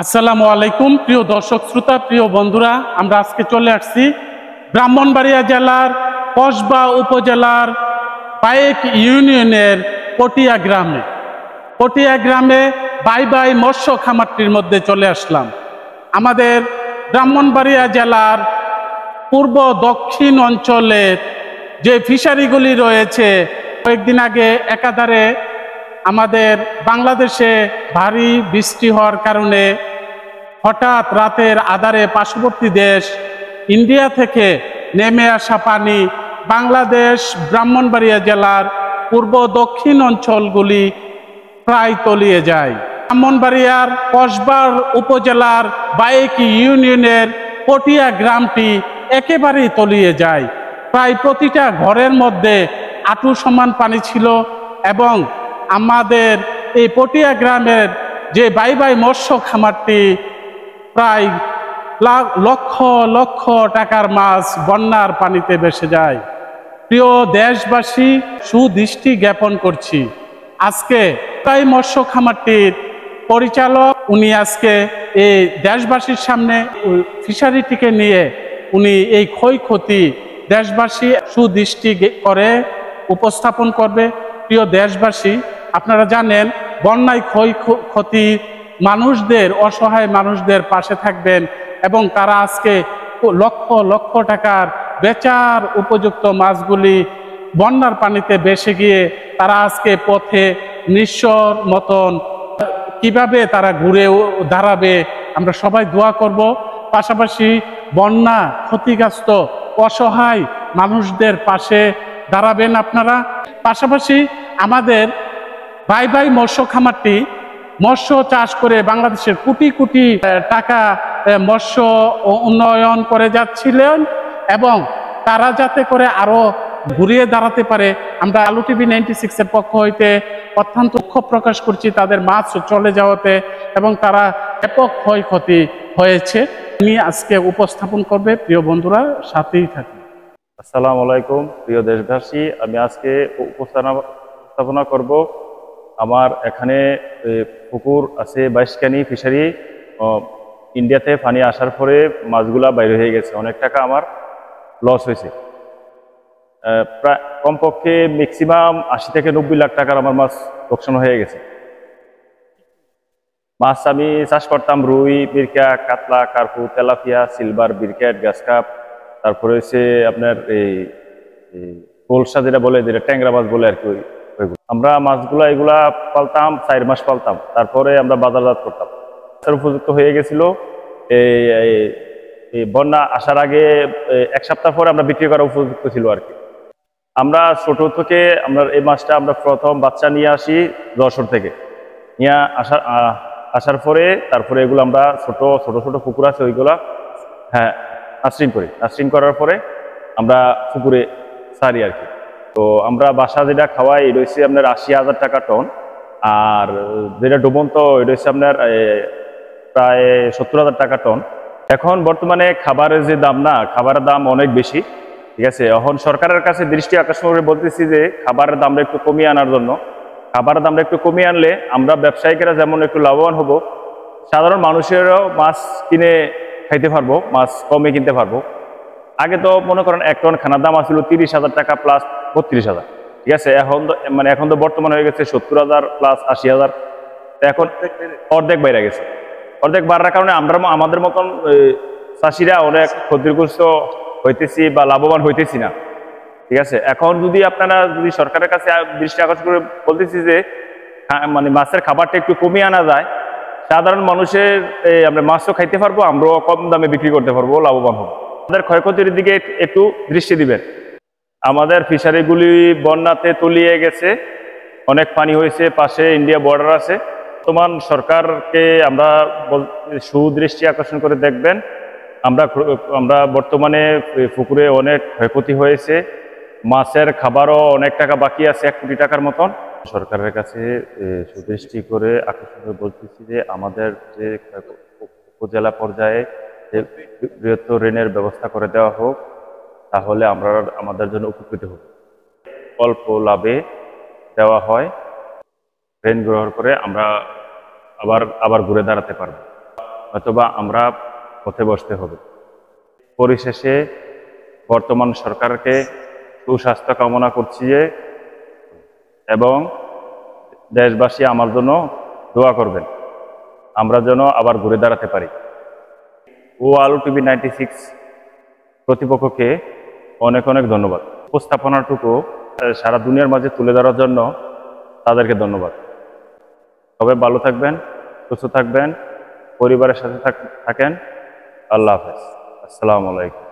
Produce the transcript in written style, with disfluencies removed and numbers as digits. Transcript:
আসসালামু আলাইকুম প্রিয় দর্শক শ্রোতা, প্রিয় বন্ধুরা, আমরা আজকে চলে আসছি ব্রাহ্মণবাড়িয়া জেলার কসবা উপজেলার পায়েক ইউনিয়নের পটিয়া গ্রামে। পটিয়া গ্রামে বাই বাই মৎস্য খামারটির মধ্যে চলে আসলাম। আমাদের ব্রাহ্মণবাড়িয়া জেলার পূর্ব দক্ষিণ অঞ্চলের যে ফিশারিগুলি রয়েছে, কয়েকদিন আগে একাধারে আমাদের বাংলাদেশে ভারী বৃষ্টি হওয়ার কারণে হঠাৎ রাতের আধারে পার্শ্ববর্তী দেশ ইন্ডিয়া থেকে নেমে আসা পানি বাংলাদেশ ব্রাহ্মণবাড়িয়া জেলার পূর্ব দক্ষিণ অঞ্চলগুলি প্রায় তলিয়ে যায়। ব্রাহ্মণবাড়িয়ার কসবার উপজেলার পায়েক ইউনিয়নের পটিয়া গ্রামটি একেবারেই তলিয়ে যায়। প্রায় প্রতিটা ঘরের মধ্যে হাঁটু সমান পানি ছিল এবং আমাদের এই পটিয়া গ্রামের যে বাই বাই মৎস্য খামারটি প্রায় লক্ষ লক্ষ টাকার মাছ বন্যার পানিতে ভেসে যায়। প্রিয় দেশবাসী, সুদৃষ্টি জ্ঞাপন করছি, আজকে তাই মৎস্য খামারটির পরিচালক উনি আজকে এই দেশবাসীর সামনে ফিশারিটিকে নিয়ে উনি এই ক্ষয়ক্ষতি দেশবাসী সুদৃষ্টি করে উপস্থাপন করবে। প্রিয় দেশবাসী, আপনারা জানেন বন্যায় ক্ষয়ক্ষতি মানুষদের, অসহায় মানুষদের পাশে থাকবেন এবং তারা আজকে লক্ষ লক্ষ টাকার বেচার উপযুক্ত মাছগুলি বন্যার পানিতে ভেসে গিয়ে তারা আজকে পথে নিঃস্বর মতন কিভাবে তারা ঘুরে দাঁড়াবে, আমরা সবাই দোয়া করব। পাশাপাশি বন্যা ক্ষতিগ্রস্ত অসহায় মানুষদের পাশে দাঁড়াবেন আপনারা। পাশাপাশি আমাদের বাই বাই মৎস্য খামারটি মৎস্য চাষ করে বাংলাদেশের কোটি কোটি টাকা মৎস্য উন্নয়ন করে যাচ্ছিলেন এবং তারা যাতে করে আরো ঘুরিয়ে দাঁড়াতে পারে, আমরা আলু টিভি 96 এর পক্ষ হইতে অত্যন্ত দুঃখ প্রকাশ করছি তাদের মাছ চলে যাওয়াতে এবং তারা ব্যাপক ক্ষয়ক্ষতি হয়েছে। তিনি আজকে উপস্থাপন করবে। প্রিয় বন্ধুরা, সাথেই থাকুন। আসসালামু আলাইকুম প্রিয় দেশবাসী, আমি আজকে উপস্থাপনা করব আমার এখানে পুকুর আছে 22 কানি ফিশারি। ইন্ডিয়াতে পানি আসার পরে মাছগুলা বাইরে হয়ে গেছে, অনেক টাকা আমার লস হয়েছে। প্রায় কমপক্ষে ম্যাক্সিমাম 80 থেকে 90 লাখ টাকার আমার মাছ লোকসান হয়ে গেছে। মাছ আমি চাষ করতাম রুই, বিরকা, কাতলা, কার্পু, তেলাপিয়া, সিলভার, বিরকেট, গাছকাপ, তারপরে হচ্ছে আপনার এই কলসা যেটা বলে, যেটা ট্যাংরা মাছ বলে আর কি। আমরা মাছগুলা এগুলা পালতাম 4 মাস পালতাম, তারপরে আমরা বাজারজাত করতাম। উপযুক্ত হয়ে গেছিল এই বন্যা আসার আগে 1 সপ্তাহ পরে আমরা বিক্রি করা উপযুক্ত ছিল আর কি। আমরা ছোট থেকে আমরা এই মাছটা আমরা প্রথম বাচ্চা নিয়ে আসি যশোর থেকে, নিয়ে আসার পরে তারপরে এগুলো আমরা ছোট ছোট পুকুর আছে ওইগুলা নার্সিং করার পরে আমরা পুকুরে ছাড়ি আর কি। তো আমরা বাসা যেটা খাওয়াই এটা হচ্ছে আপনার 80,000 টাকা টন, আর যেটা ডুবন্ত এটা হচ্ছে আপনার প্রায় 70,000 টাকা টন। এখন বর্তমানে খাবারের যে দাম, না খাবারের দাম অনেক বেশি, ঠিক আছে। এখন সরকারের কাছে দৃষ্টি আকর্ষণ করে বলতেছি যে খাবারের দামটা একটু কমিয়ে আনার জন্য। খাবারের দামটা একটু কমিয়ে আনলে আমরা ব্যবসায়িকেরা যেমন একটু লাভবান হব, সাধারণ মানুষেরাও মাছ কিনে খাইতে পারবো, মাছ কমে কিনতে পারবো। আগে তো মনে করেন 1 টন খানার দাম আসছিল 30,000 টাকা প্লাস 32,000, ঠিক আছে। এখন তো বর্তমানে হয়ে গেছে 70,000 প্লাস 80,000। এখন অর্ধেক বাইরে গেছে। অর্ধেক বাড়ার কারণে আমাদের মতন চাষিরা অনেক ক্ষতিগ্রস্ত হইতেছি বা লাভবান হইতেছি না, ঠিক আছে। এখন যদি আপনারা যদি সরকারের কাছে দৃষ্টি আকর্ষণ করে বলতেছি যে মানে মাছের খাবারটা একটু কমিয়ে আনা যায়, সাধারণ মানুষের আমরা মাছও খাইতে পারবো, আমরাও কম দামে বিক্রি করতে পারবো, লাভবান হবো। আমাদের ক্ষয়ক্ষতির দিকে একটু দৃষ্টি দিবেন। আমাদের ফিশারিগুলি বন্যাতে তলিয়ে গেছে, অনেক পানি হয়েছে, পাশে ইন্ডিয়া বর্ডার আছে। বর্তমান সরকারকে আমরা সুদৃষ্টি আকর্ষণ করে দেখবেন। আমরা বর্তমানে পুকুরে অনেক ক্ষয়ক্ষতি হয়েছে, মাছের খাবারও অনেক টাকা বাকি আছে, 1 কোটি টাকার মতন। সরকারের কাছে সুদৃষ্টি করে আকর্ষণ করে বলতেছি যে আমাদের যে উপজেলা পর্যায়ে বৃহত্তর ঋণের ব্যবস্থা করে দেওয়া হোক, তাহলে আমরা আমাদের জন্য উপকৃত হব। অল্প লাভে দেওয়া হয়, ঋণ গ্রহণ করে আমরা আবার ঘুরে দাঁড়াতে পারবো। অথবা আমরা পথে বসতে হবে। পরিশেষে বর্তমান সরকারকে সুস্বাস্থ্য কামনা করছি এবং দেশবাসী আমার জন্য দোয়া করবেন, আমরা যেন আবার ঘুরে দাঁড়াতে পারি। ও আলো টিভি 96 কর্তৃপক্ষকে অনেক অনেক ধন্যবাদ। উপস্থাপনাটুকু সারা দুনিয়ার মাঝে তুলে ধরার জন্য তাদেরকে ধন্যবাদ। সবাই ভালো থাকবেন, সুস্থ থাকবেন, পরিবারের সাথে থাকেন। আল্লাহ হাফেজ। আসসালামু আলাইকুম।